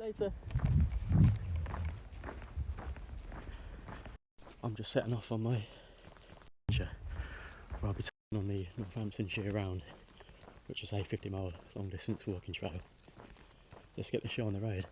later. I'm just setting off on my adventure where I'll be taking on the Northamptonshire Round, which is a 50-mile long distance walking trail. Let's get the show on the road.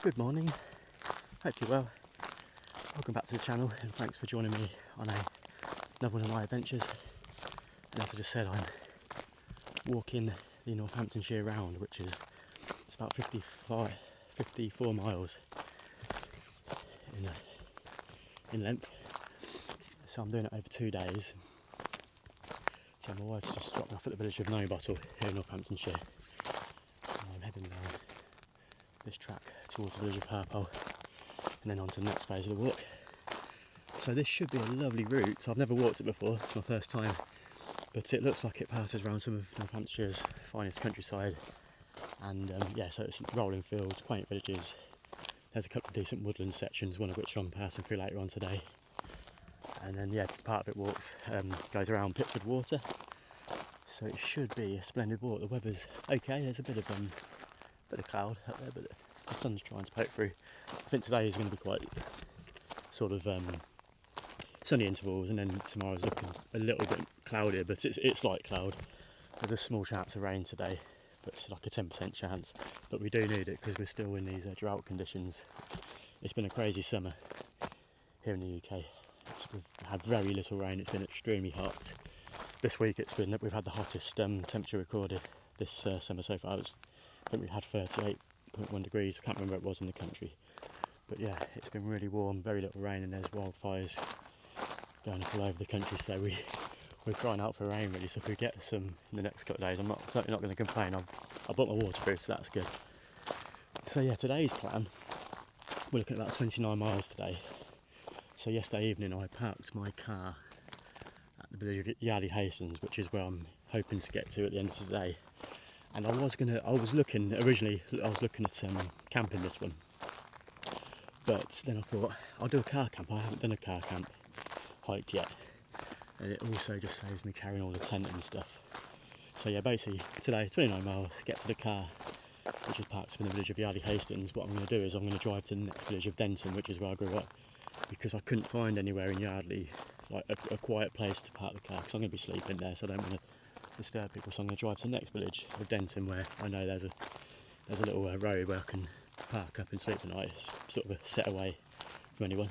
Good morning, hope you're well. Welcome back to the channel and thanks for joining me on another one of my adventures. And as I just said, I'm walking the Northamptonshire Round, which is it's about 54 miles in length. So I'm doing it over 2 days. So my wife's just dropped me off at the village of Northamptonshire here in Northamptonshire. And I'm heading down this track towards the village of Purple and then on to the next phase of the walk. So this should be a lovely route. I've never walked it before, it's my first time, but it looks like it passes around some of Northamptonshire's finest countryside, and yeah, so it's rolling fields, quaint villages. There's a couple of decent woodland sections, one of which I'm passing through later on today, and then yeah, part of it goes around Pitford Water, so it should be a splendid walk. The weather's okay, there's a bit of cloud out there, but the sun's trying to poke through. I think today is going to be quite sort of sunny intervals, and then tomorrow's looking a little bit cloudier, but it's light cloud. There's a small chance of rain today, but it's like a 10% chance, but we do need it because we're still in these drought conditions. It's been a crazy summer here in the UK. We've had very little rain, it's been extremely hot. This week we've had the hottest temperature recorded this summer so far. I think we had 38.1 degrees, I can't remember what it was in the country. But yeah, it's been really warm, very little rain, and there's wildfires going up all over the country, so we're crying out for rain really. So if we get some in the next couple of days, I'm certainly not going to complain. I bought my waterproof, so that's good. So yeah, today's plan, we're looking at about 29 miles today. So yesterday evening I parked my car at the village of Yardley Hastings, which is where I'm hoping to get to at the end of the day. And I was looking at camping this one, but then I thought I'll do a car camp. I haven't done a car camp hike yet, and it also just saves me carrying all the tent and stuff. So yeah, basically today 29 miles, get to the car which is parked in the village of Yardley Hastings. What I'm going to do is I'm going to drive to the next village of Denton, which is where I grew up, because I couldn't find anywhere in Yardley like a quiet place to park the car, because I'm going to be sleeping there, so I don't want to disturb people. So I'm going to drive to the next village of Denton, where I know there's a little road where I can park up and sleep at night. It's sort of a set away from anyone.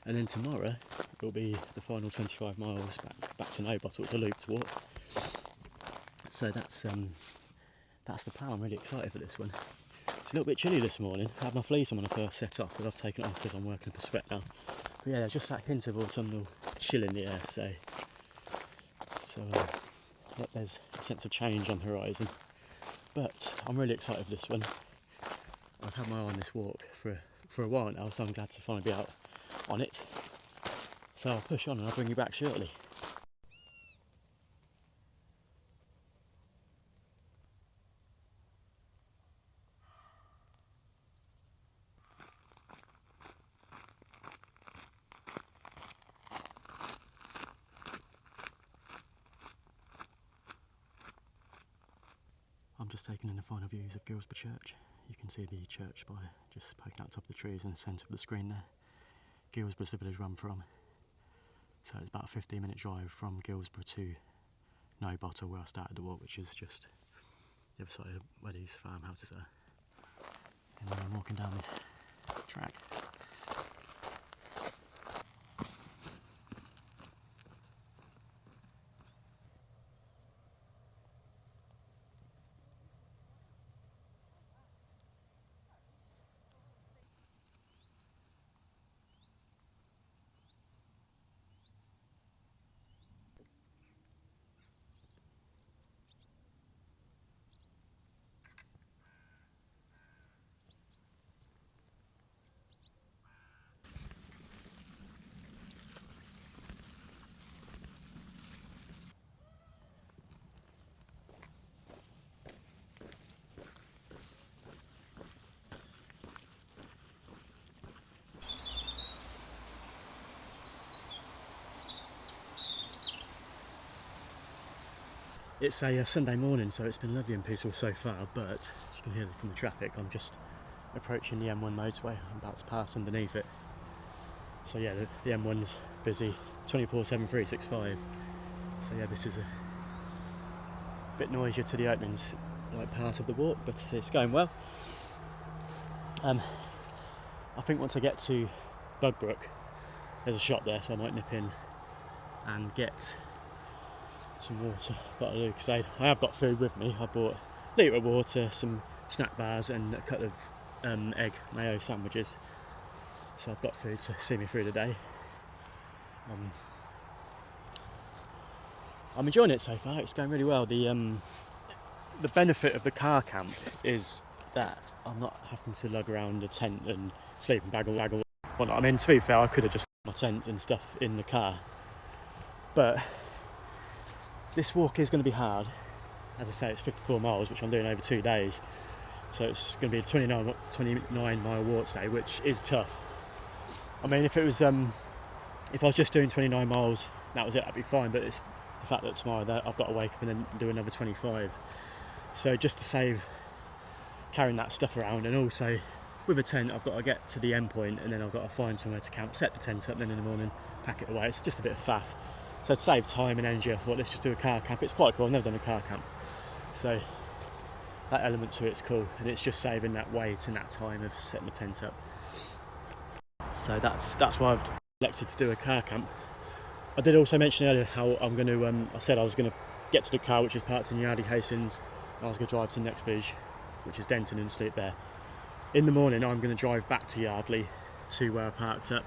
And then tomorrow it'll be the final 25 miles back to No Bottle. It's a looped walk. So that's the plan. I'm really excited for this one. It's a little bit chilly this morning. I had my fleece on when I first set off, but I've taken it off because I'm working up a sweat now. But yeah, there's just that hint of autumnal chill in the air, so there's a sense of change on the horizon. But I'm really excited for this one. I've had my eye on this walk for a while now, so I'm glad to finally be out on it. So I'll push on and I'll bring you back shortly. I'm just taking in the final views of Gilsborough Church. You can see the church spire just poking out the top of the trees in the centre of the screen there. Gilsborough's the village where I'm from. So it's about a 15-minute drive from Guilsborough to No Bottle, where I started the walk, which is just the other side of where these farmhouses are. And then I'm walking down this track. It's a Sunday morning, so it's been lovely and peaceful so far, but as you can hear from the traffic, I'm just approaching the M1 motorway. I'm about to pass underneath it. So yeah, the M1's busy 24/7, 365. So yeah, this is a bit noisier to the openings, like part of the walk, but it's going well. I think once I get to Bugbrook, there's a shop there, so I might nip in and get some water, bottle of Lucasade. I have got food with me. I bought a litre of water, some snack bars and a couple of egg mayo sandwiches. So I've got food to see me through the day. I'm enjoying it so far, it's going really well. The benefit of the car camp is that I'm not having to lug around a tent and sleeping bag and whatnot. I mean, to be fair, I could have just put my tent and stuff in the car. But this walk is going to be hard. As I say, it's 54 miles, which I'm doing over 2 days. So it's going to be a 29 mile walk today, which is tough. I mean, if I was just doing 29 miles, that was it, that'd be fine. But it's the fact that tomorrow I've got to wake up and then do another 25. So just to save carrying that stuff around, and also with a tent, I've got to get to the end point and then I've got to find somewhere to camp, set the tent up, then in the morning pack it away. It's just a bit of faff. So to save time and energy, I thought let's just do a car camp. It's quite cool, I've never done a car camp. So that element to it's cool, and it's just saving that weight and that time of setting the tent up. So that's why I've elected to do a car camp. I did also mention earlier how I'm going to, I said I was going to get to the car which is parked in Yardley Hastings, and I was going to drive to the next village, which is Denton, and sleep there. In the morning I'm going to drive back to Yardley to where I parked up,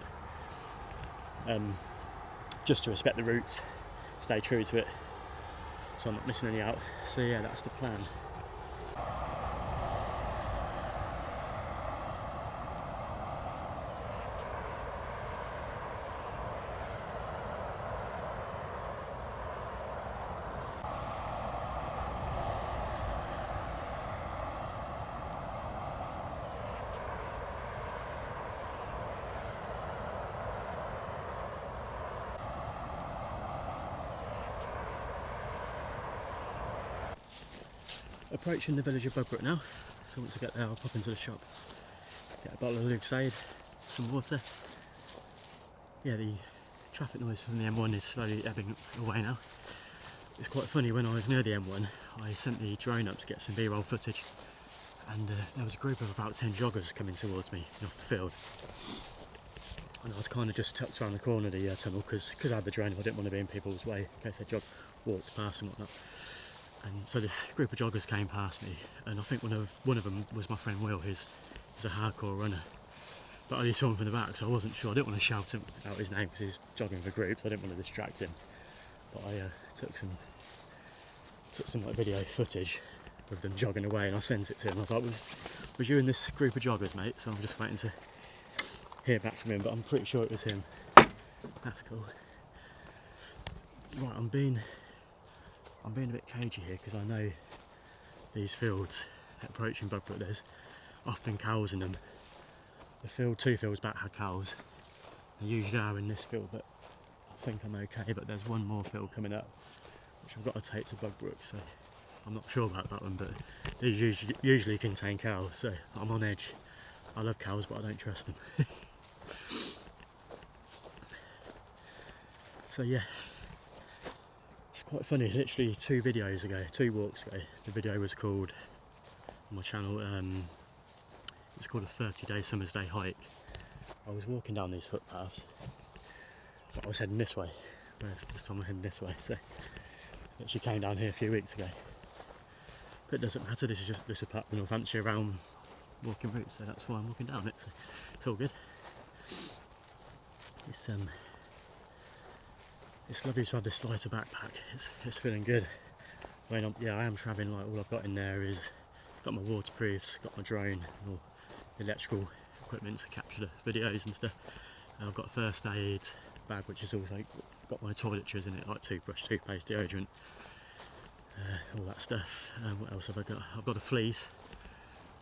just to respect the route, stay true to it, so I'm not missing any out. So yeah, that's the plan. Approaching the village of Bugbrook now, so once I get there I'll pop into the shop, get a bottle of Lucasade, some water. Yeah, the traffic noise from the M1 is slowly ebbing away now. It's quite funny, when I was near the M1 I sent the drone up to get some B-roll footage, and there was a group of about 10 joggers coming towards me off the field, and I was kind of just tucked around the corner of the tunnel because I had the drone. I didn't want to be in people's way in case they walked past and whatnot. And so this group of joggers came past me, and I think one of them was my friend Will, who's a hardcore runner. But I only saw him from the back, so I wasn't sure. I didn't want to shout out his name because he's jogging for groups. I didn't want to distract him. But I took some like video footage of them jogging away, and I sent it to him. I was like, "Was you in this group of joggers, mate?" So I'm just waiting to hear back from him, but I'm pretty sure it was him. That's cool. Right, I'm being a bit cagey here because I know these fields approaching Bugbrook, there's often cows in them. The 2 fields back had cows. They usually are in this field, but I think I'm okay. But there's one more field coming up which I've got to take to Bugbrook, so I'm not sure about that one, but these usually contain cows, so I'm on edge. I love cows, but I don't trust them. So yeah, it's quite funny. Literally 2 walks ago, the video was called on my channel. It's called a 30-day summer's day hike. I was walking down these footpaths, but I was heading this way, whereas this time I'm heading this way. So I actually came down here a few weeks ago, but it doesn't matter. This is part of the Northamptonshire Round walking route, so that's why I'm walking down it. So it's all good. It's lovely to have this lighter backpack. It's feeling good. I am travelling. Like, all I've got in there is got my waterproofs, got my drone, all the electrical equipment to capture the videos and stuff. And I've got a first aid bag, which is also got my toiletries in it, like toothbrush, toothpaste, deodorant, all that stuff. What else have I got? I've got a fleece,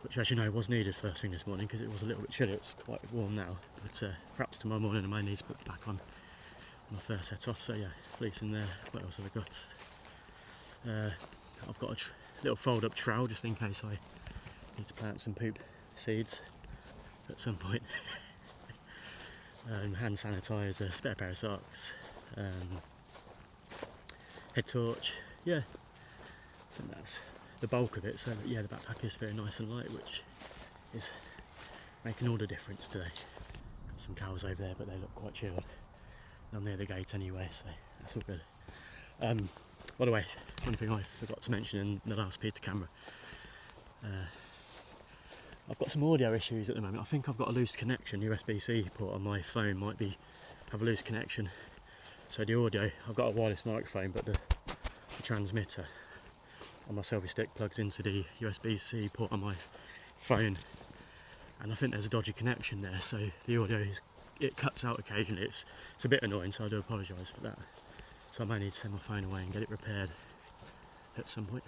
which, as you know, was needed first thing this morning because it was a little bit chilly. It's quite warm now, but perhaps tomorrow morning I may need to put it back on when I first set off. So yeah, fleece in there. What else have I got? I've got a little fold-up trowel just in case I need to plant some poop seeds at some point. Hand sanitizer, spare pair of socks, head torch. Yeah, I think that's the bulk of it. So yeah, the backpack is very nice and light, which is making all the difference today. Got some cows over there, but they look quite chilled. I'm near the gate anyway, so that's all good. By the way, one thing I forgot to mention in the last piece of camera, I've got some audio issues at the moment. I think I've got a loose connection. USB-C port on my phone might have a loose connection. So the audio, I've got a wireless microphone, but the transmitter on my selfie stick plugs into the USB-C port on my phone, and I think there's a dodgy connection there. So the audio it cuts out occasionally. It's a bit annoying, so I do apologise for that. So I may need to send my phone away and get it repaired at some point.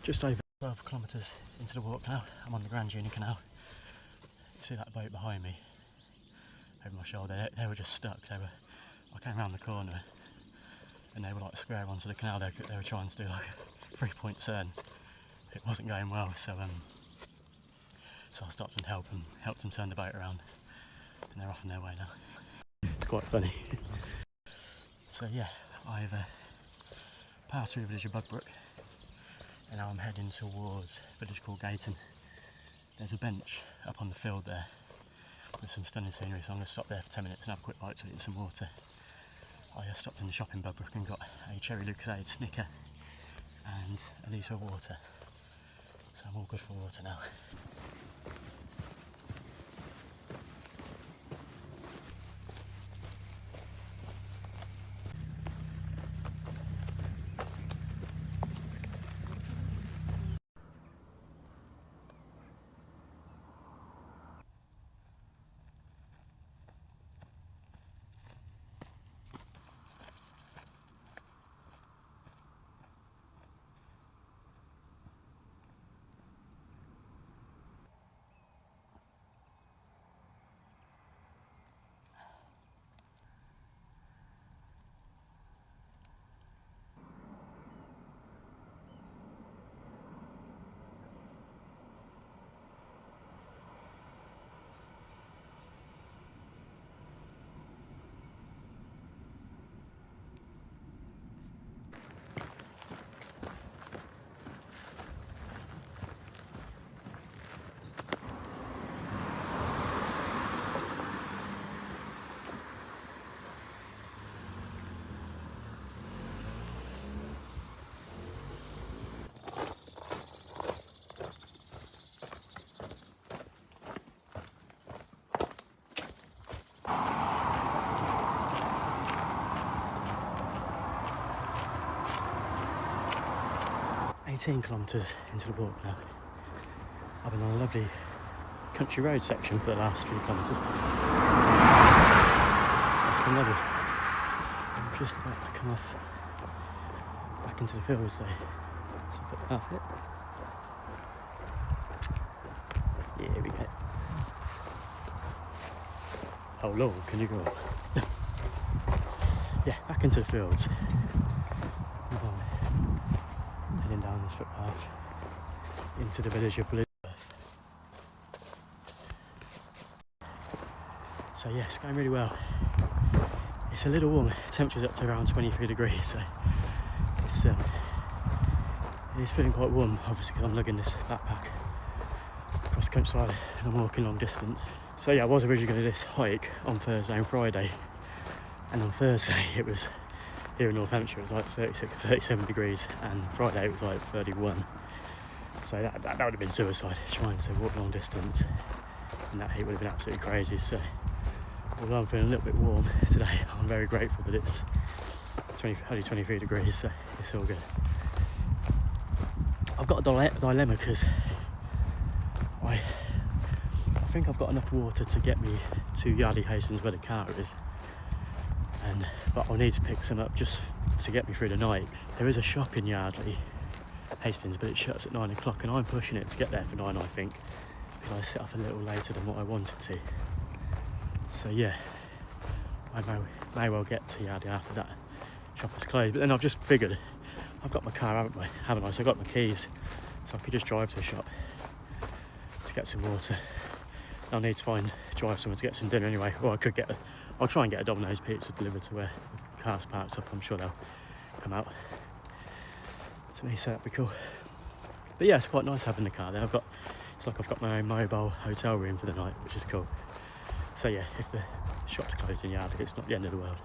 Just over 12 kilometres into the walk now. I'm on the Grand Union Canal. You see that boat behind me, over my shoulder? They were just stuck. I came around the corner and they were like square onto the canal. They were trying to do like a 3-point turn. It wasn't going well, so I stopped and helped them turn the boat around, and they're off on their way now. It's quite funny. So yeah, I've passed through the village of Bugbrook, and now I'm heading towards a village called Gayton. There's a bench up on the field there with some stunning scenery, so I'm going to stop there for 10 minutes and have a quick bite to eat some water. I stopped in the shop in Bugbrook and got a cherry Lucozade Snicker and a litre of water, so I'm all good for water now. 18 kilometres into the walk now. I've been on a lovely country road section for the last few kilometres. It's been lovely. I'm just about to come off back into the fields though. So put the outfit. Yeah, we go. Oh Lord, can you go up? Yeah, back into the fields. Heading down this footpath into the village of Blue. So yeah, it's going really well. It's a little warm. Temperature's up to around 23 degrees, so it's feeling quite warm, obviously, because I'm lugging this backpack across the countryside and I'm walking long distance. So yeah, I was originally going to do this hike on Thursday and Friday, and on Thursday it was here in Northamptonshire, it was like 36, 37 degrees, and Friday it was like 31. So that would have been suicide, trying to walk long distance, and that heat would have been absolutely crazy. So although I'm feeling a little bit warm today, I'm very grateful that it's only 23 degrees, so it's all good. I've got a dilemma because I think I've got enough water to get me to Yardley Hastings where the car is, but I'll need to pick some up just to get me through the night. There is a shop in Yardley Hastings, but it shuts at 9 o'clock, and I'm pushing it to get there for 9, I think, because I set off a little later than what I wanted to. So yeah, I may well get to Yardley after that shop is closed. But then I've just figured, I've got my car, haven't I? So I've got my keys, so I could just drive to the shop to get some water. I'll need to drive somewhere to get some dinner anyway, or I'll try and get a Domino's pizza delivered to where the car's parked up. I'm sure they'll come out to me, so that'd be cool. But yeah, it's quite nice having the car there. It's like I've got my own mobile hotel room for the night, which is cool. So yeah, if the shop's closed in Yardley, it's not the end of the world.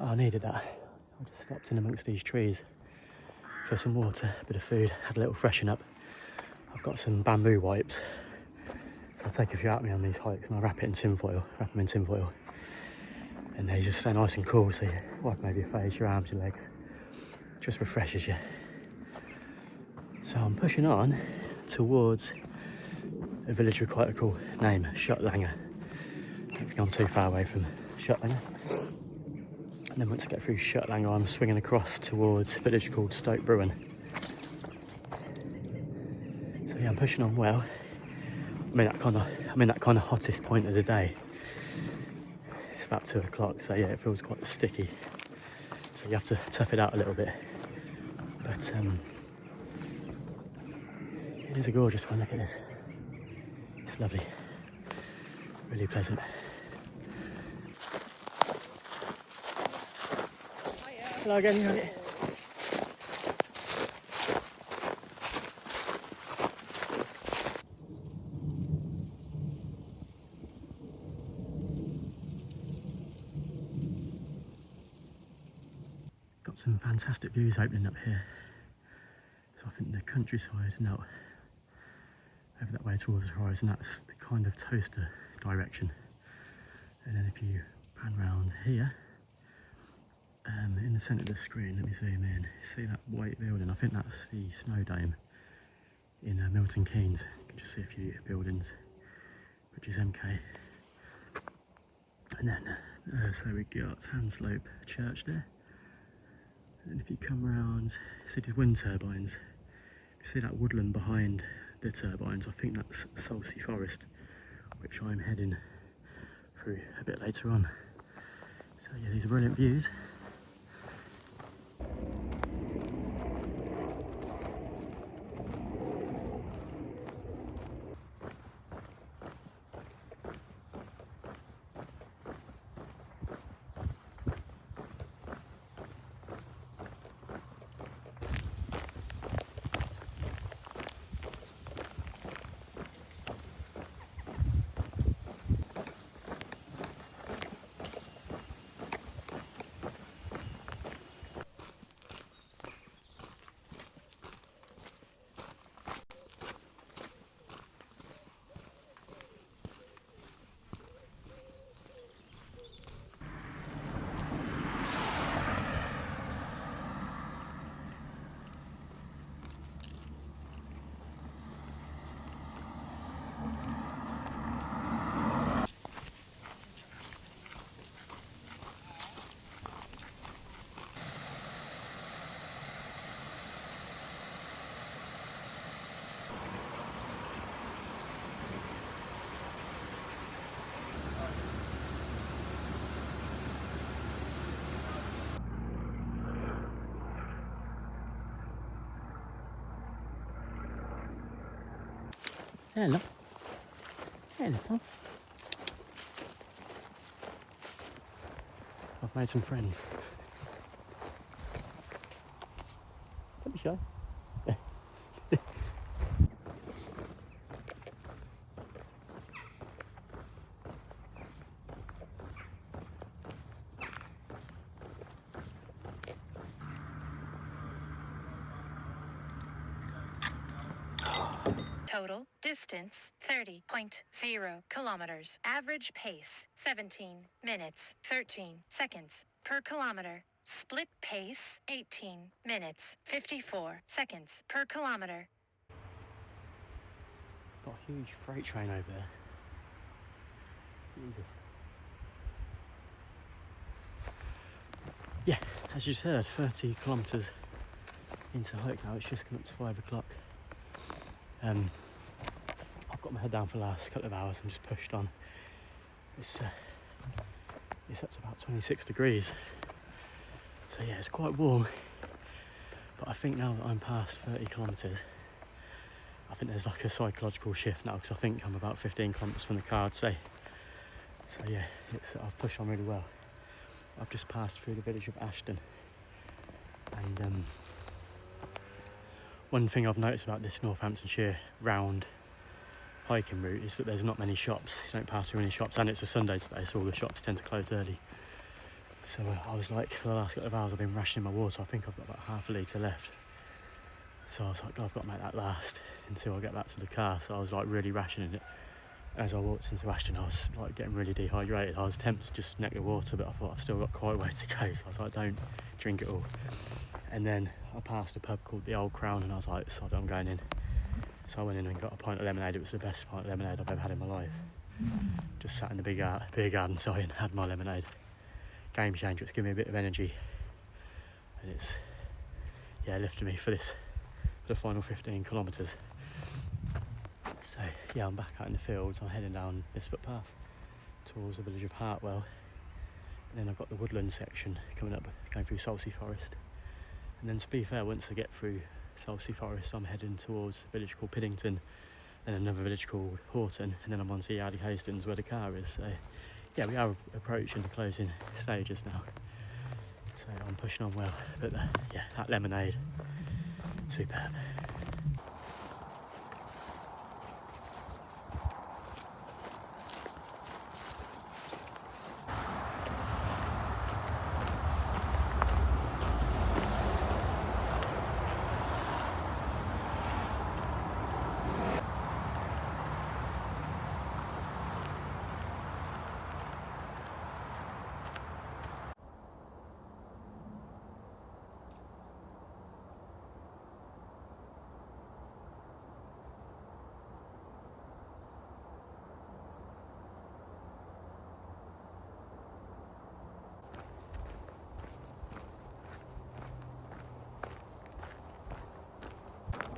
Oh, I needed that. I just stopped in amongst these trees for some water, a bit of food, had a little freshen up. I've got some bamboo wipes, so I'll take a few out of me on these hikes and I'll wrap them in tin foil, and they just stay nice and cool, so you wipe maybe your face, your arms, your legs, just refreshes you. So I'm pushing on towards a village with quite a cool name, Shuttlanger. I don't think I'm too far away from Shuttlanger. And then once I get through Shuttlanger, I'm swinging across towards a village called Stoke Bruin. So yeah, I'm pushing on well. I'm in that kind of hottest point of the day. It's about 2 o'clock, so yeah, it feels quite sticky. So you have to tough it out a little bit. But it is a gorgeous one, look at this. It's lovely, really pleasant. Hello again, you right? Got some fantastic views opening up here. So I think the countryside now over that way towards the horizon, that's the kind of toaster direction. And then if you pan round here, In the centre of the screen, let me zoom in. See that white building? I think that's the Snow Dome in Milton Keynes. You can just see a few buildings, which is MK. And then, so we got Hanslope Church there. And if you come round, see the wind turbines. You see that woodland behind the turbines, I think that's Salsey Forest, which I'm heading through a bit later on. So yeah, these are brilliant views. Hello. Hello. I've made some friends. Don't be shy. Total distance 30.0 kilometers. Average pace 17 minutes 13 seconds per kilometer. Split pace 18 minutes 54 seconds per kilometer. Got a huge freight train over there. Jesus. Yeah, as you just heard, 30 kilometres into hike now. It's just come up to 5 o'clock. I've got my head down for the last couple of hours and just pushed on. It's up to about 26 degrees. So yeah, it's quite warm. But I think now that I'm past 30 kilometres, I think there's like a psychological shift now, because I think I'm about 15 kilometres from the car, I'd say. So yeah, I've pushed on really well. I've just passed through the village of Ashton. And one thing I've noticed about this Northamptonshire Round hiking route is that there's not many shops. You don't pass through any shops, and it's a Sunday today, so all the shops tend to close early. So I was like, for the last couple of hours I've been rationing my water. I think I've got about half a litre left. So I was like, God, I've got to make that last until I get back to the car. So I was like really rationing it. As I walked into Ashton, I was like getting really dehydrated. I was tempted to just neck the water, but I thought I've still got quite a way to go. So I was like, don't drink it all. And then I passed a pub called the Old Crown, and I was like, sod it, I'm going in. So I went in and got a pint of lemonade. It was the best pint of lemonade I've ever had in my life. Just sat in the beer garden, sorry, and had my lemonade. Game changer. It's given me a bit of energy, and it's lifted me for the final 15 kilometres. So yeah, I'm back out in the fields. I'm heading down this footpath towards the village of Hartwell, and then I've got the woodland section coming up, going through Salsey Forest. And then, to be fair, once I get through Salsey Forest, I'm heading towards a village called Piddington, then another village called Horton, and then I'm on to Yardley Hastings where the car is. So yeah, we are approaching the closing stages now. So I'm pushing on well, but that lemonade, superb.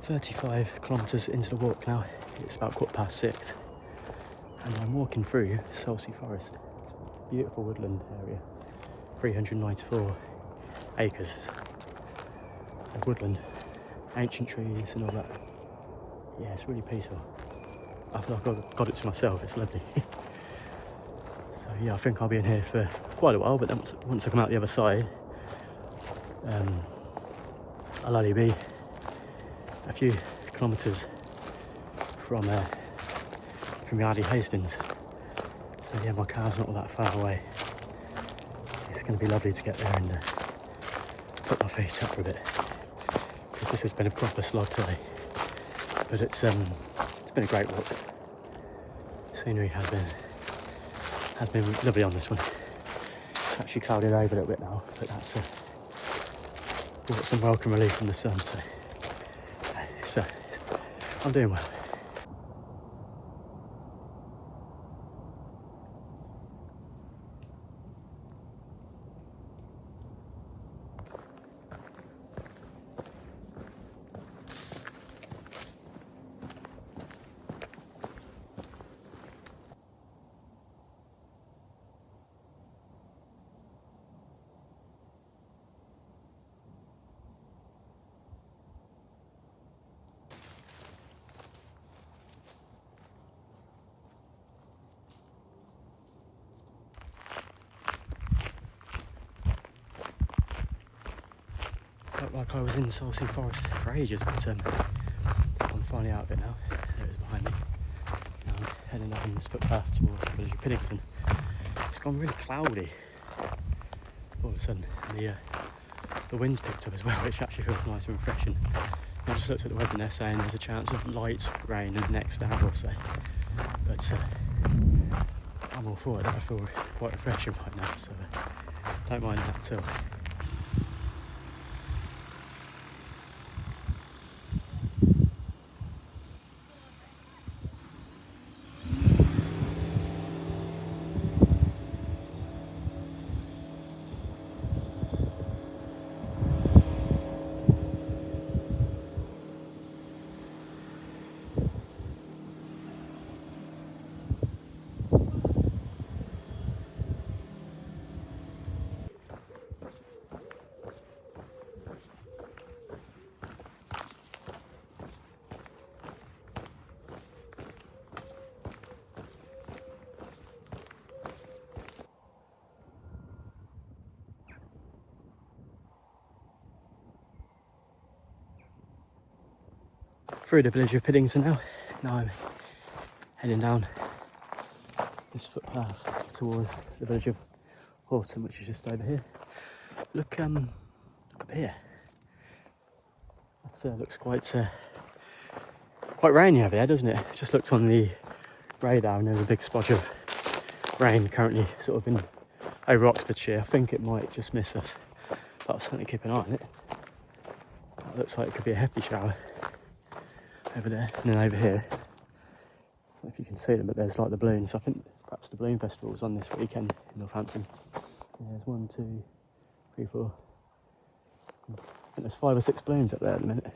35 kilometres into the walk now. It's about 6:15 and I'm walking through Salsey Forest. Beautiful woodland area, 394 acres of woodland, ancient trees and all that. Yeah, it's really peaceful. I feel like I've got it to myself, it's lovely. So yeah, I think I'll be in here for quite a while, but then once I come out the other side, I'll only be a few kilometres from Yardley Hastings. So yeah, my car's not all that far away. It's going to be lovely to get there and put my feet up for a bit, because this has been a proper slog today. But it's been a great walk. Scenery has been lovely on this one. It's actually clouded over a little bit now, but that's brought some welcome relief from the sun. So I'm doing well. Felt like I was in Salsey Forest for ages, but I'm finally out of it now. There it is behind me. Now I'm heading down this footpath towards the village of Piddington. It's gone really cloudy all of a sudden, and the wind's picked up as well, which actually feels nice and refreshing. I just looked at the weather and they're saying there's a chance of light rain in the next hour or so, but I'm all for it. I feel quite refreshing right now, so don't mind that at all. Through the village of Piddington now. Now I'm heading down this footpath towards the village of Horton, which is just over here. Look up here. That looks quite rainy over there, doesn't it? Just looked on the radar and there's a big splodge of rain currently sort of in over Oxfordshire. I think it might just miss us, but I'll certainly keep an eye on it. That looks like it could be a hefty shower over there, and then over here, I don't know if you can see them, but there's like the balloons. I think perhaps the balloon festival was on this weekend in Northampton. Yeah, there's 1, 2, 3, 4. I think there's 5 or 6 balloons up there at the minute.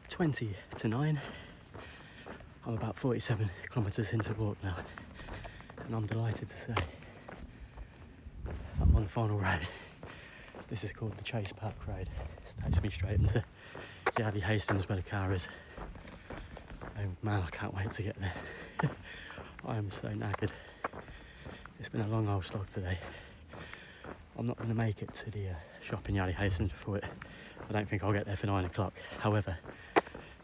Twenty to 9. I'm about 47 kilometres into the walk now, and I'm delighted to say I'm on the final road. This is called the Chase Park Road. It takes me straight into Yardley Hastings where the car is. Oh man, I can't wait to get there. I am so knackered. It's been a long old slog today. I'm not going to make it to the shop in Yardley Hastings before it. I don't think I'll get there for 9 o'clock. However,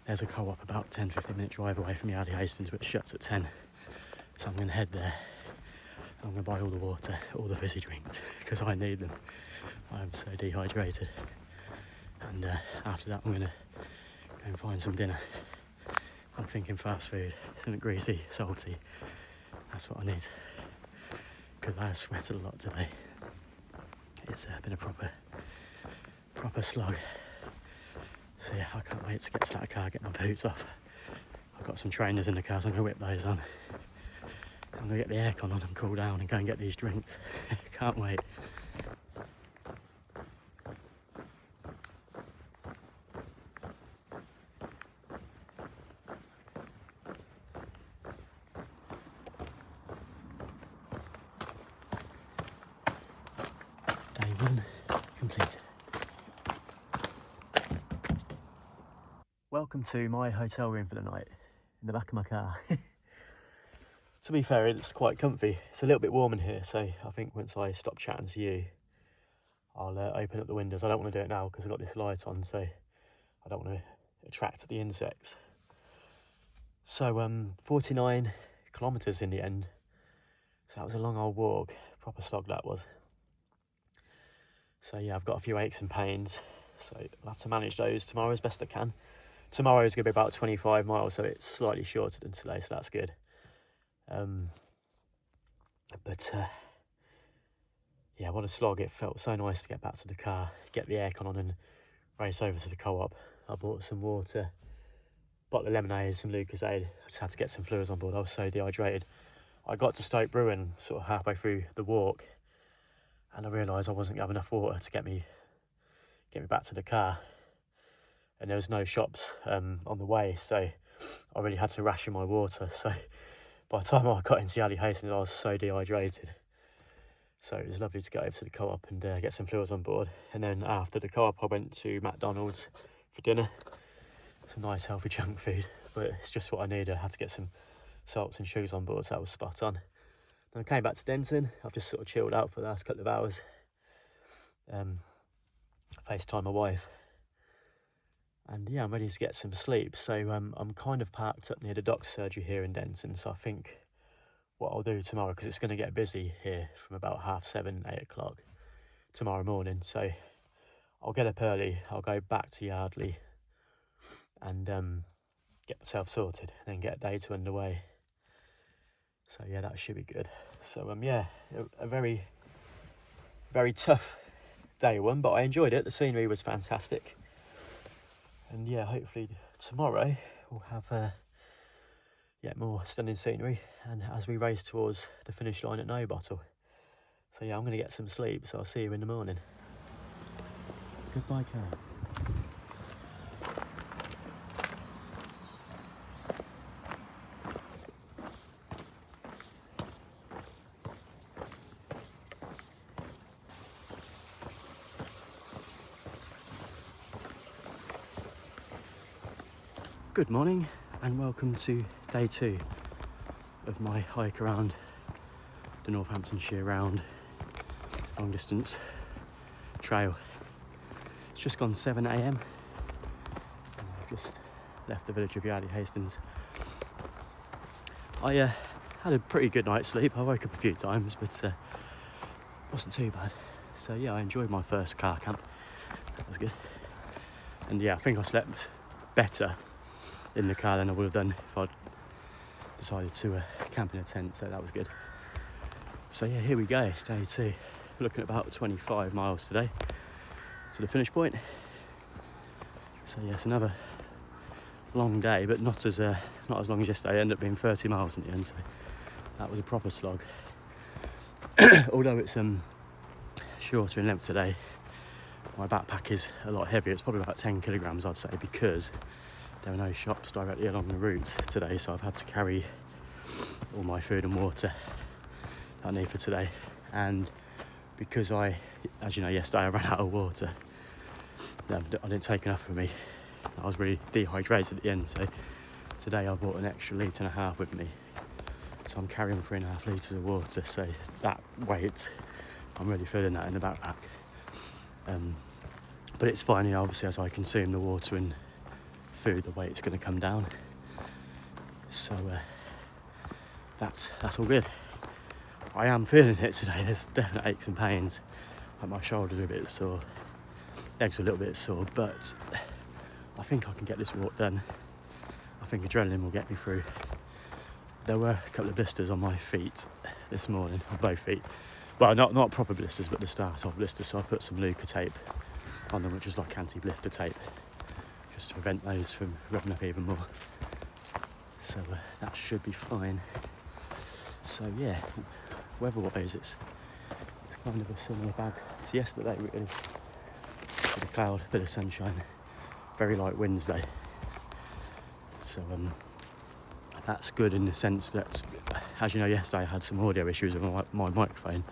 there's a co-op about 10-15 minute drive away from Yardley Hastings, which shuts at 10. So I'm going to head there. I'm going to buy all the water, all the fizzy drinks, because I need them. I'm so dehydrated. And after that, I'm going to go and find some dinner. I'm thinking fast food, something greasy, salty. That's what I need. Because I have sweated a lot today. It's been a proper slog. So yeah, I can't wait to get to that car, get my boots off. I've got some trainers in the car, so I'm going to whip those on. I'm going to get the aircon on and cool down and go and get these drinks. Can't wait. Day 1 completed. Welcome to my hotel room for the night, in the back of my car. To be fair, it's quite comfy. It's a little bit warm in here, so I think once I stop chatting to you, I'll open up the windows. I don't want to do it now because I've got this light on, so I don't want to attract the insects. So 49 kilometres in the end. So that was a long old walk, proper slog that was. So yeah, I've got a few aches and pains, so I'll have to manage those tomorrow as best I can. Tomorrow is going to be about 25 miles, so it's slightly shorter than today, so that's good. Yeah, what a slog. It felt so nice to get back to the car, get the aircon on and race over to the co-op. I bought some water, bottle of lemonade, some Lucozade. I just had to get some fluids on board. I was so dehydrated. I got to Stoke Bruin sort of halfway through the walk, and I realised I wasn't having enough water to get me back to the car. And there was no shops on the way, so I really had to ration my water. So by the time I got into Yardley Hastings, I was so dehydrated. So it was lovely to get over to the co-op and get some fluids on board. And then after the co-op, I went to McDonald's for dinner. Some nice healthy junk food, but it's just what I needed. I had to get some salts and sugars on board, so that was spot on. Then I came back to Denton. I've just sort of chilled out for the last couple of hours. FaceTime my wife. And yeah, I'm ready to get some sleep. So I'm kind of parked up near the doc's surgery here in Denton. So I think what I'll do tomorrow, because it's going to get busy here from about 7:30, 8 o'clock tomorrow morning. So I'll get up early. I'll go back to Yardley and get myself sorted and then get day 2 underway. So yeah, that should be good. So yeah, a very, very tough day 1, but I enjoyed it. The scenery was fantastic. And yeah, hopefully tomorrow we'll have more stunning scenery, and as we race towards the finish line at No Bottle. So yeah, I'm going to get some sleep, so I'll see you in the morning. Goodbye, car. Good morning and welcome to day 2 of my hike around the Northamptonshire Round long distance trail. It's just gone 7 a.m. I've just left the village of Yardley Hastings. I had a pretty good night's sleep. I woke up a few times, but wasn't too bad. So yeah, I enjoyed my first car camp. That was good. And yeah, I think I slept better in the car than I would have done if I'd decided to camp in a tent, so that was good. So yeah, here we go, day 2. Looking at about 25 miles today to the finish point. So yes, another long day, but not as long as yesterday. It ended up being 30 miles in the end, so that was a proper slog. Although it's shorter in length today, my backpack is a lot heavier. It's probably about 10 kilograms, I'd say, because there were no shops directly along the route today, so I've had to carry all my food and water that I need for today. And because as you know, yesterday I ran out of water, I didn't take enough for me. I was really dehydrated at the end, so today I bought an extra 1.5 litres with me. So I'm carrying 3.5 litres of water, so that weight, I'm really feeling that in the backpack. But it's fine, obviously, as I consume the water and food, the weight's going to come down. So that's all good. I am feeling it today. There's definite aches and pains. Like my shoulders are a bit sore, legs are a little bit sore, but I think I can get this walk done. I think adrenaline will get me through. There were a couple of blisters on my feet this morning, on both feet. Well, not proper blisters, but the start of blisters. So I put some Luca tape on them, which is like anti-blister tape, just to prevent those from rubbing up even more. So that should be fine. So yeah, weather-wise, it's kind of a similar bag to yesterday, really. Bit of cloud, bit of sunshine, very light winds though. So that's good in the sense that, as you know, yesterday I had some audio issues with my microphone.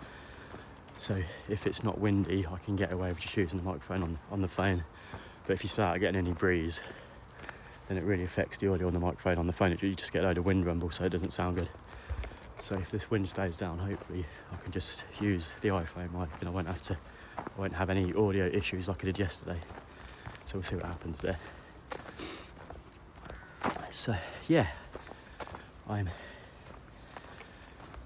So if it's not windy, I can get away with just using the microphone on the phone. But if you start getting any breeze, then it really affects the audio on the microphone on the phone. You just get a load of wind rumble, so it doesn't sound good. So if this wind stays down, hopefully I can just use the iPhone mic and I won't have any audio issues like I did yesterday. So we'll see what happens there. So yeah, I'm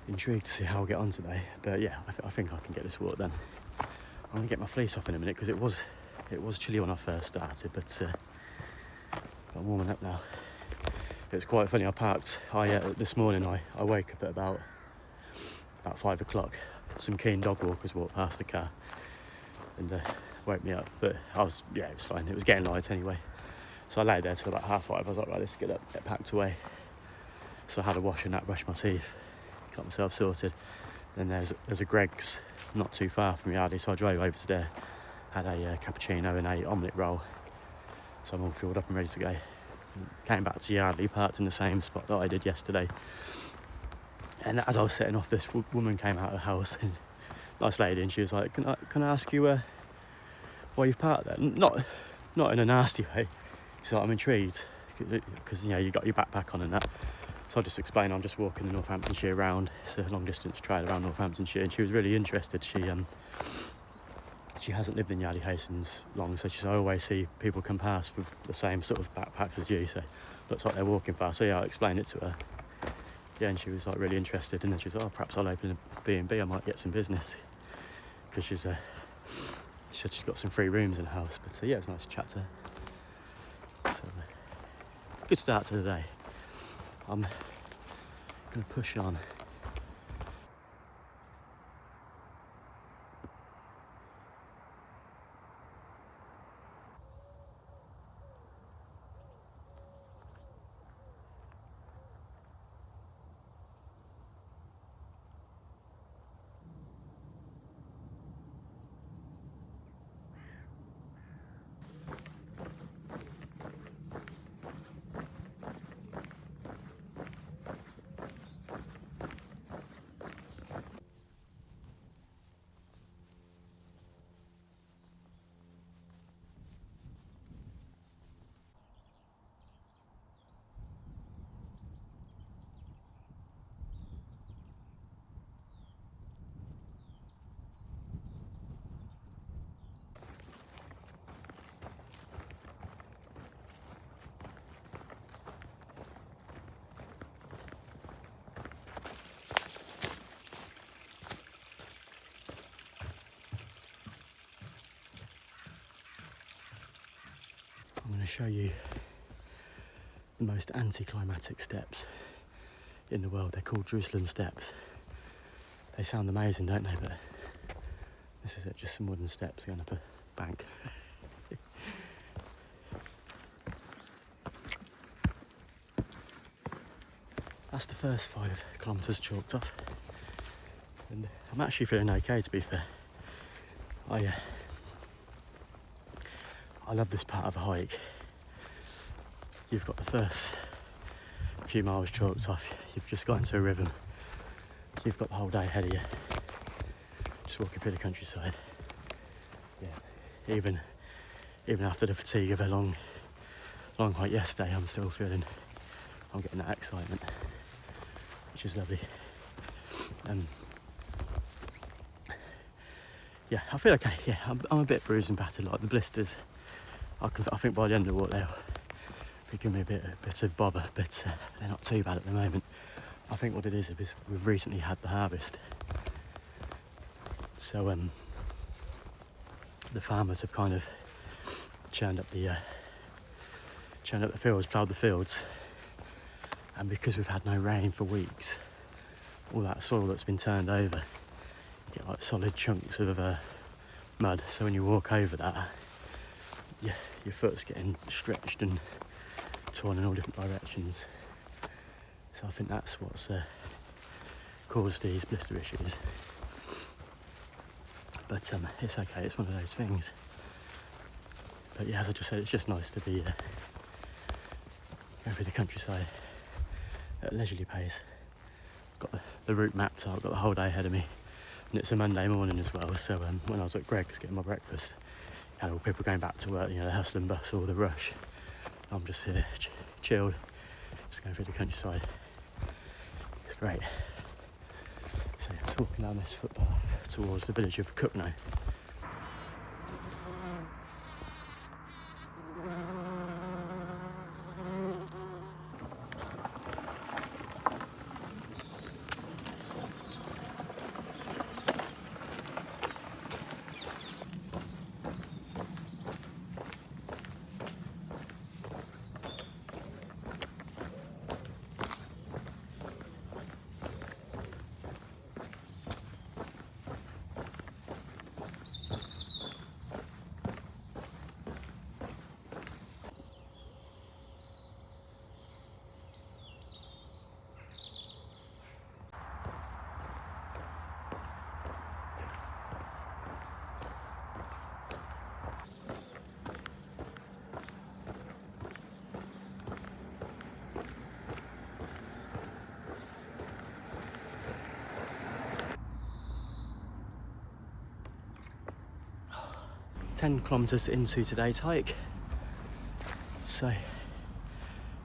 intrigued to see how I'll get on today. But yeah, I think I can get this walk done. I'm gonna get my fleece off in a minute because it was chilly when I first started, but I'm warming up now. It was quite funny. I parked. This morning I woke up at about 5 o'clock. Some keen dog walkers walked past the car and woke me up. But it was fine. It was getting light anyway. So I lay there till about 5:30. I was like, right, let's get up, get packed away. So I had a wash and that, brushed my teeth, got myself sorted. Then there's a Greggs not too far from Yardley, so I drove over to there, had a cappuccino and a omelette roll. So I'm all filled up and ready to go. Came back to Yardley, parked in the same spot that I did yesterday. And as I was setting off, this woman came out of the house, and nice lady, and she was like, can I ask you why you've parked there? Not in a nasty way. She's like, I'm intrigued because you got your backpack on and that. So I'll just explain, I'm just walking the Northamptonshire Round. It's a long distance trail around Northamptonshire, and she was really interested. She hasn't lived in Yardley Hastings long, so she said, I always see people come past with the same sort of backpacks as you, so looks like they're walking fast. So yeah, I explained it to her. Yeah, and she was like really interested, and then she was like, perhaps I'll open a B&B, I might get some business. Because she said she's got some free rooms in the house. But yeah, it was nice to chat to her. So good start to the day. I'm going to push on. I'm going to show you the most anticlimactic steps in the world. They're called Jerusalem steps. They sound amazing, don't they? But this is it, just some wooden steps going up a bank. That's the first 5 kilometres chalked off. And I'm actually feeling okay, to be fair. I love this part of a hike. You've got the first few miles chalked off. You've just got into a rhythm. You've got the whole day ahead of you. Just walking through the countryside. Yeah, even after the fatigue of a long hike yesterday, I'm getting that excitement, which is lovely. Yeah, I feel okay. Yeah, I'm a bit bruised and battered, like the blisters. I think by the end of the walk They give me a bit of bother, but they're not too bad at the moment. I think what it is we've recently had the harvest, so the farmers have kind of churned up the fields, ploughed the fields, and because we've had no rain for weeks, all that soil that's been turned over, you get like solid chunks of mud. So when you walk over that, your foot's getting stretched and torn in all different directions. So I think that's what's caused these blister issues. But it's okay, it's one of those things. But yeah, as I just said, it's just nice to be going through the countryside at a leisurely pace. Got the route mapped out, got the whole day ahead of me, and it's a Monday morning as well. So when I was at Greg's getting my breakfast, had all people going back to work, the hustle and bustle, the rush. I'm just here, chilled, just going through the countryside. It's great. So I'm walking down this footpath towards the village of Cookno. 10 kilometres into today's hike. So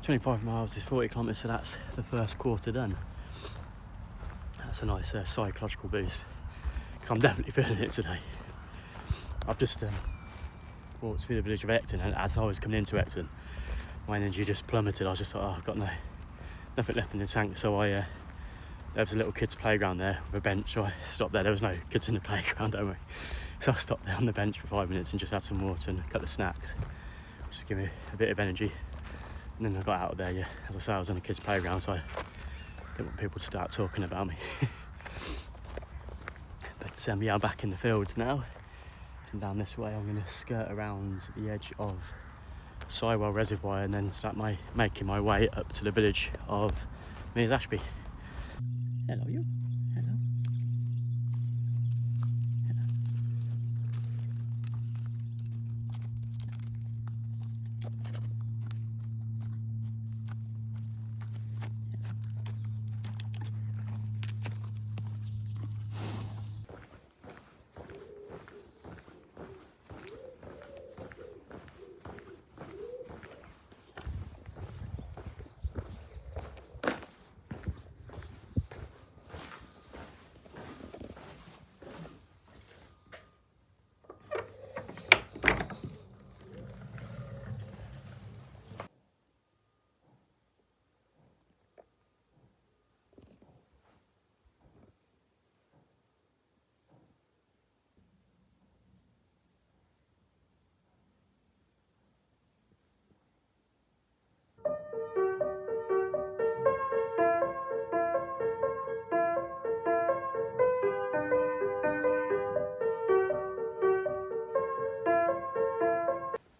25 miles is 40 kilometres, so that's the first quarter done. That's a nice psychological boost, because I'm definitely feeling it today. I've just walked through the village of Ecton, and as I was coming into Ecton, my energy just plummeted. I was just like, oh, I've got nothing left in the tank. So there was a little kids playground there with a bench, so I stopped there. There was no kids in the playground, don't worry. So I stopped there on the bench for 5 minutes and just had some water and a couple of snacks, just give me a bit of energy. And then I got out of there, as I say, I was on a kids playground, so I didn't want people to start talking about me. But I'm back in the fields now, and down this way I'm going to skirt around the edge of Sywell Reservoir and then start making my way up to the village of Mears Ashby. Hello, you. Hello. Hello.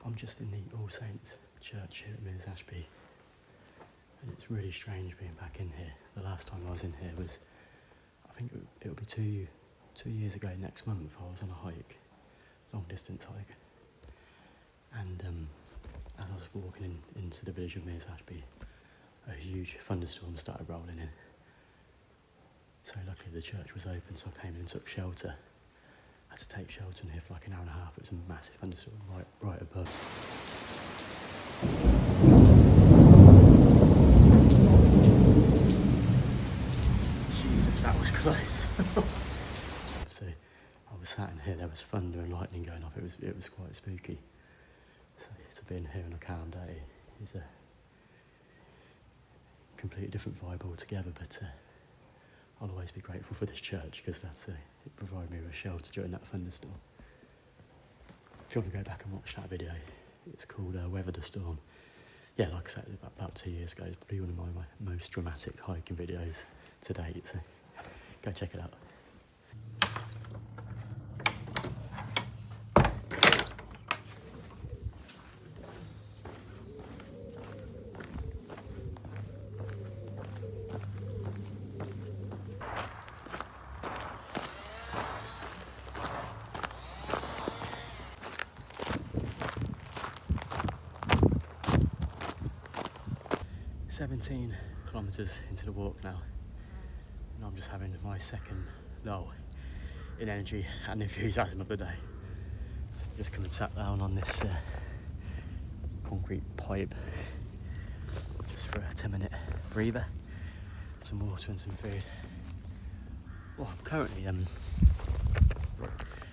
I'm just in the All Saints Church here at Mears Ashby, and it's really strange being back in here. The last time I was in here was, I think it'll be two years ago next month. I was on a hike, long distance hike, and as I was walking into the village of Mears Ashby, a huge thunderstorm started rolling in. So luckily the church was open, so I came in and took shelter. I had to take shelter in here for like an hour and a half. It was a massive thunderstorm right above. Jesus, that was close. So I was sat in here, there was thunder and lightning going off. It was quite spooky. So to be in here on a calm day is completely different vibe altogether, but I'll always be grateful for this church because it provided me with shelter during that thunderstorm. If you want to go back and watch that video, it's called Weather the Storm. Yeah, like I said, about 2 years ago, it's probably one of my most dramatic hiking videos to date, so go check it out. "17 kilometres into the walk now, and I'm just having my second lull in energy and enthusiasm of the day. So I've just come and sat down on this concrete pipe just for a 10-minute breather, some water and some food. Well, I'm currently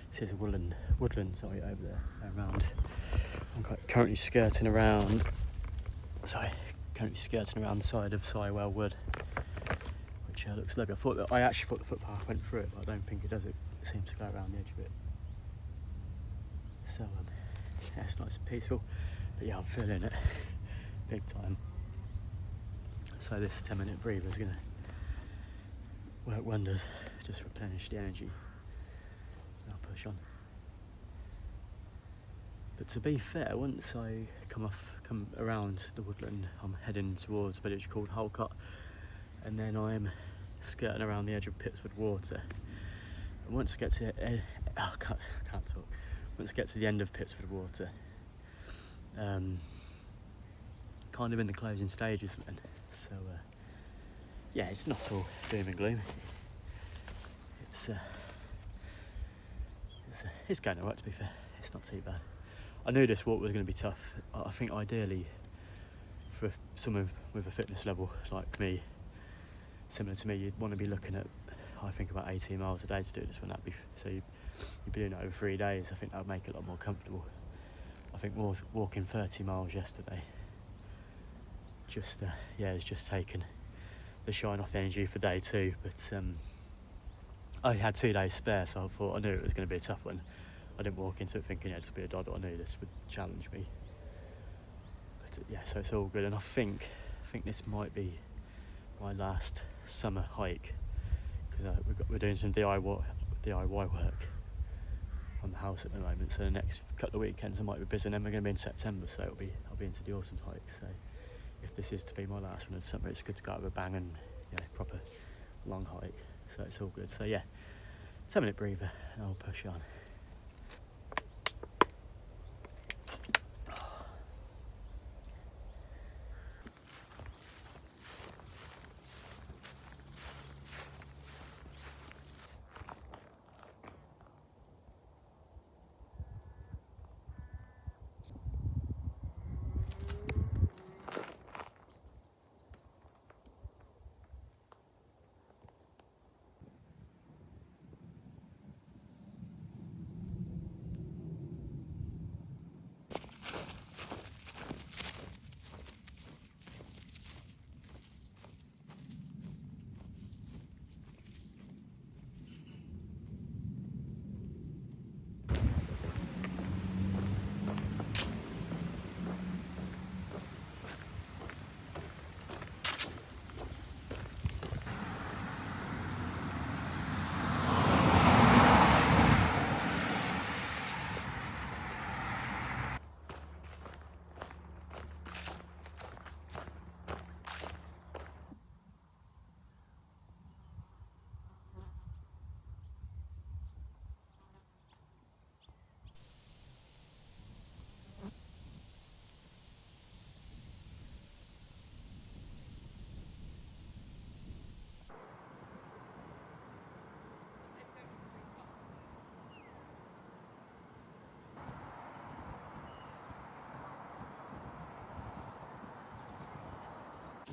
this is a woodland sorry, over there around. I'm currently skirting around the side of Sywell Wood, which looks lovely. I actually thought the footpath went through it, but I don't think it does. It seems to go around the edge of it. So yeah, it's nice and peaceful, but yeah, I'm feeling it big time. So this 10-minute breather is going to work wonders, just replenish the energy, and I'll push on. But to be fair, once I come around the woodland, I'm heading towards a village called Holcott, and then I'm skirting around the edge of Pitsford Water. And once I get to I can't talk. Once I get to the end of Pitsford Water, kind of in the closing stages then. So yeah, it's not all doom and gloom. It's going alright, to be fair. It's not too bad. I knew this walk was going to be tough. I think ideally for someone with a fitness level like me, similar to me, you'd want to be looking at, I think, about 18 miles a day to do this one. So you'd be doing it over 3 days. I think that would make it a lot more comfortable. I think walking 30 miles yesterday it's just taken the shine off the energy for day 2, but I had 2 days spare, so I knew it was going to be a tough one. I didn't walk into it thinking it'd be a doddle. I knew this would challenge me. But yeah, so it's all good, and I think this might be my last summer hike, because we're doing some DIY work on the house at the moment. So the next couple of weekends I might be busy, and then we're going to be in September, so I'll be into the autumn hike. So if this is to be my last one in summer, it's good to go out with a bang and proper long hike. So it's all good. So yeah, 10-minute breather, and I'll push on.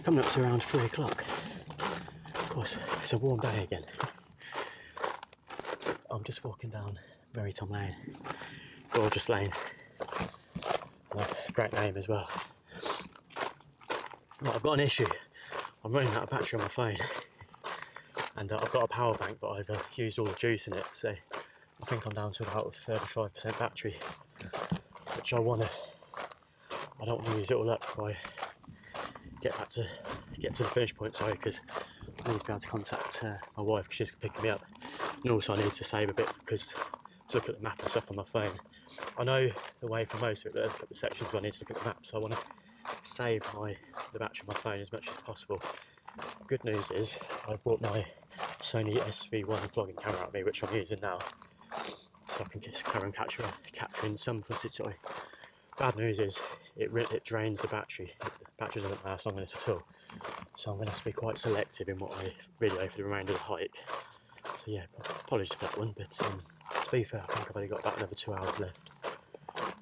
Coming up to around 3 o'clock. Of course, it's a warm day again. I'm just walking down Merrytom Lane. Gorgeous lane. Great name as well. Well, I've got an issue. I'm running out of battery on my phone, and I've got a power bank, but I've used all the juice in it, so I think I'm down to about 35% battery, which I don't want to use it all up before I get to the finish point. Sorry, because I need to be able to contact my wife because she's picking me up, and also I need to save a bit because to look at the map and stuff on my phone. I know the way for most of it, but there's a couple of sections where I need to look at the map, so I want to save the battery on my phone as much as possible. Good news is I brought my Sony SV1 vlogging camera out with me, which I'm using now, so I can just carry on capturing some footage. Sorry. Bad news is it drains the battery. The battery doesn't last long on this at all, so I'm going to have to be quite selective in what I video for the remainder of the hike. So yeah, apologies for that one, but to be fair, I think I've only got about another 2 hours left.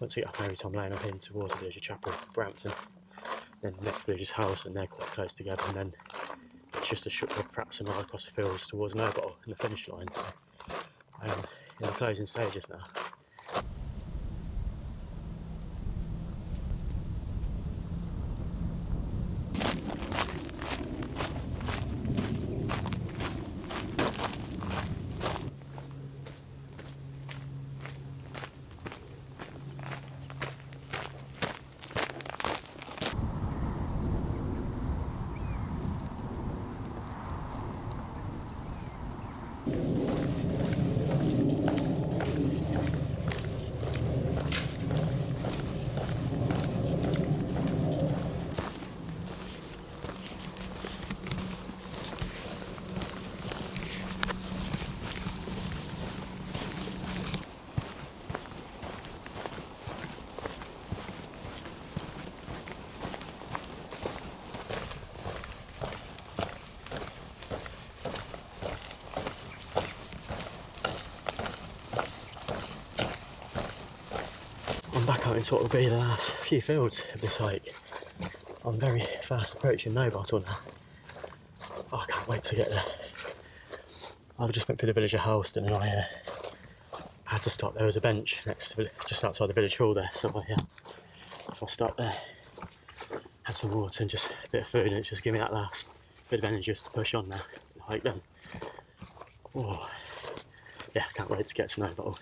Once I get up maybe Tom Lane, I'm heading towards the village of Chapel, Brampton, then the next village is House, and they're quite close together, and then it's just perhaps a mile across the fields towards Nobottle and the finish line. So I am in the closing stages now. I'm back out into what will be the last few fields of this hike. I'm very fast approaching Nobottle now. Oh, I can't wait to get there. I just went through the village of Halston, and I had to stop. There was a bench just outside the village hall there, so I stopped there, had some water and just a bit of food, and it just gave me that last bit of energy just to push on now, the hike then. Oh, yeah, I can't wait to get to Nobottle.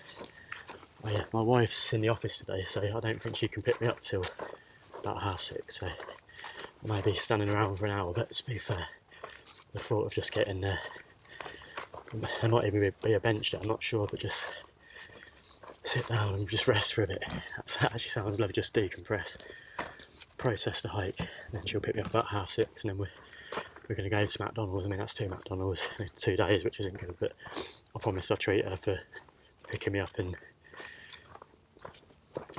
Oh yeah, my wife's in the office today, so I don't think she can pick me up till about 6:30, so I may be standing around for an hour, but to be fair, the thought of just getting there, there might even be a bench there, I'm not sure, but just sit down and just rest for a bit. That actually sounds lovely, just decompress, process the hike, and then she'll pick me up about 6:30, and then we're going to go to McDonald's. I mean, that's 2 McDonald's in 2 days, which isn't good, but I promised I'll treat her for picking me up and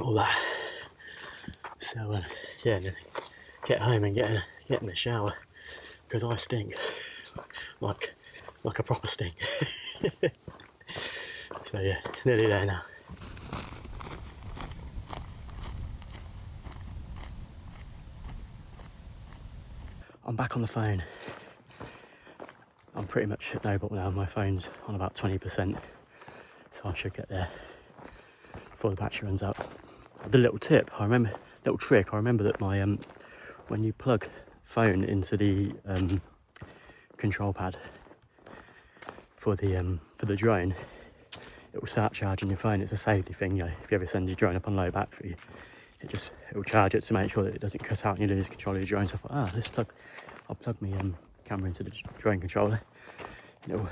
all that. So yeah, and then get home and get in the shower, because I stink like a proper stink. So yeah, nearly there now. I'm back on the phone. I'm pretty much at Nobottle now. My phone's on about 20%, so I should get there before the battery runs out. The little trick, I remember that my when you plug phone into the control pad for the drone, it will start charging your phone. It's a safety thing, you know. If you ever send your drone up on low battery, it will charge it to make sure that it doesn't cut out and you lose control of your drone. So I thought, I'll plug my camera into the drone controller, and it will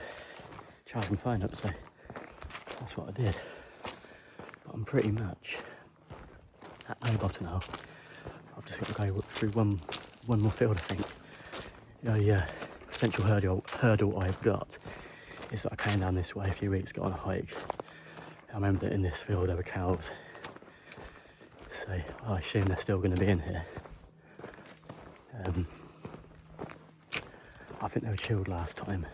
charge my phone up. So that's what I did. But I'm pretty much at Nobottle now. I've just got to go through one more field, I think. The essential hurdle I've got is that I came down this way a few weeks ago on a hike. I remember that in this field there were cows, so I assume they're still going to be in here. I think they were chilled last time,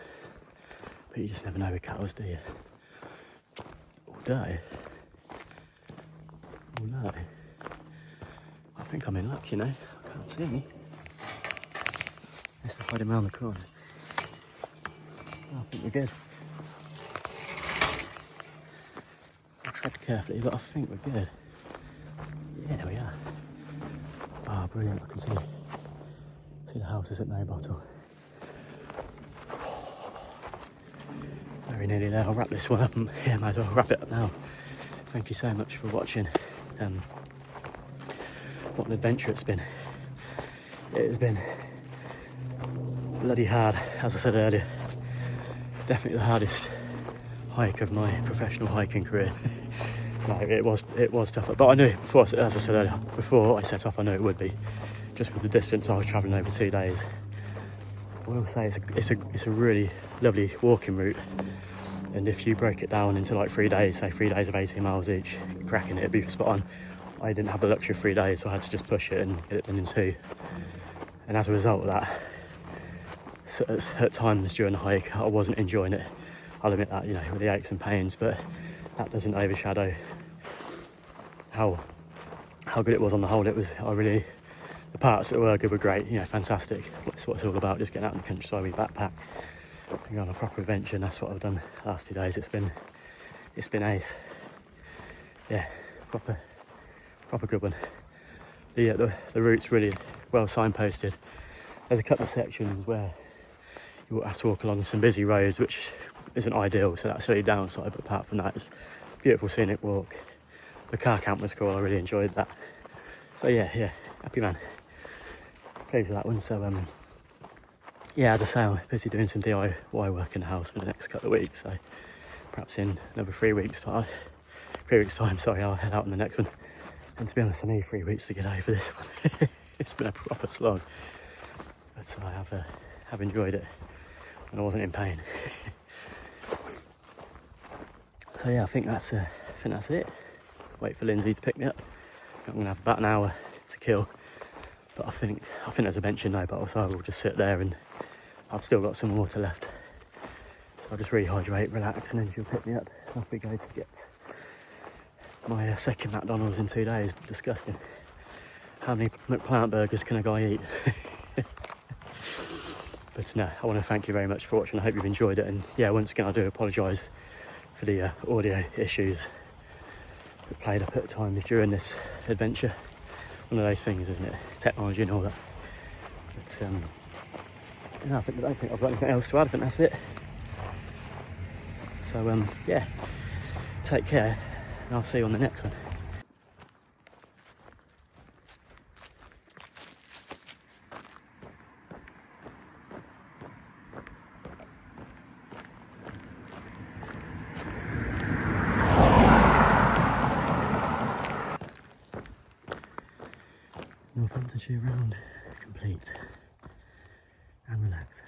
but you just never know with cows, do you? Oh, dirty. Oh no. I think I'm in luck, you know. I can't see any. Unless they're hiding around the corner. I think we're good. I'll tread carefully, but I think we're good. Yeah, we are. Ah, brilliant. I can see the houses at Nobottle. very nearly there. I'll wrap this one up and yeah, might as well wrap it up now. Thank you so much for watching. What an adventure it's been. It has been bloody hard, as I said earlier. Definitely the hardest hike of my professional hiking career. No, it was tough, but I knew before, as I said earlier, before I set off, I knew it would be, just with the distance I was travelling over 2 days. I will say it's a really lovely walking route, and if you break it down into like 3 days, say 3 days of 18 miles each, cracking it, it'd be spot on. I didn't have the luxury of 3 days, so I had to just push it and get it done in 2. And as a result of that, at times during the hike, I wasn't enjoying it. I'll admit that, you know, with the aches and pains, but that doesn't overshadow how good it was on the whole. The parts that were good were great, you know, fantastic. That's what it's all about, just getting out in the countryside with your backpack and go on a proper adventure, and that's what I've done the last 2 days. It's been ace. Yeah, proper good one. The route's really well signposted. There's a couple of sections where you will have to walk along some busy roads, which isn't ideal, so that's the only downside, but apart from that, it's a beautiful scenic walk. The car camp was cool, I really enjoyed that. So yeah, happy man. Pleased with that one. So yeah, as I say, I'm busy doing some DIY work in the house for the next couple of weeks, so perhaps in another 3 weeks time, I'll head out on the next one. And to be honest, I need 3 weeks to get over this one. It's been a proper slog, but I have enjoyed it, and I wasn't in pain. So yeah, I think that's it. Wait for Lindsay to pick me up. I'm gonna have about an hour to kill, but I think there's a bench in no bottle, so I will just sit there, and I've still got some water left. So I'll just rehydrate, relax, and then she'll pick me up. Off we go to get my second McDonald's in 2 days. Disgusting. How many McPlant burgers can a guy eat? But no, I want to thank you very much for watching. I hope you've enjoyed it, and yeah, once again I do apologise for the audio issues that played up at times during this adventure. One of those things, isn't it? Technology and all that. But no, I don't think I've got anything else to add. I think that's it. So yeah, take care, and I'll see you on the next one. Northamptonshire Round complete and relaxed.